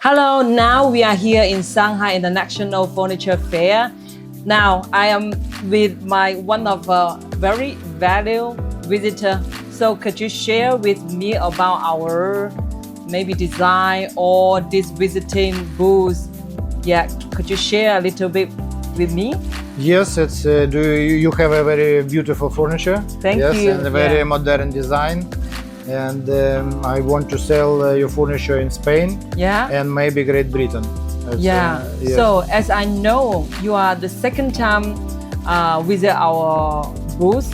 Hello, now we are here in Shanghai International Furniture Fair. Now I am with one of very valued visitor. So could you share with me about our maybe design or this visiting booth? Yeah, could you share a little bit with me? Yes, it's. You have a very beautiful furniture? Thank yes, you. and a very modern design. And I want to sell your furniture in Spain. Yeah. And maybe Great Britain. Yeah. Yes. So as I know, you are the second time visit our booth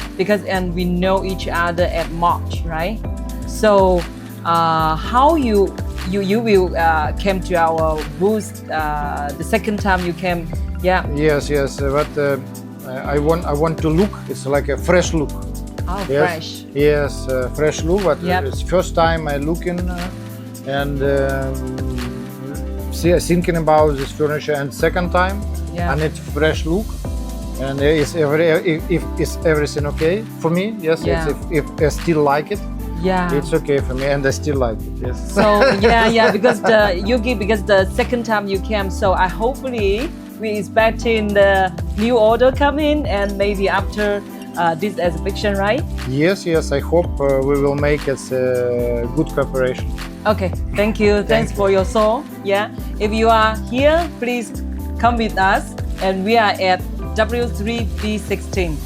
and we know each other at March, right? So how you will came to our booth the second time you came? Yeah. Yes. But I want to look. It's like a fresh look. Oh, yes. fresh. Yes, fresh look. But Yep. it's first time I looking and thinking about this furniture, and second time, Yeah. and it's fresh look. And if everything okay for me? Yes. Yeah. If I still like it, Yeah. it's okay for me, and I still like it. Yes. So because the second time you came, so I hopefully we expecting the new order come in, and maybe after this exhibition, right? Yes. I hope we will make it good cooperation. Okay, thank you. Thanks for your soul. Yeah, if you are here, please come with us, and we are at W3B16.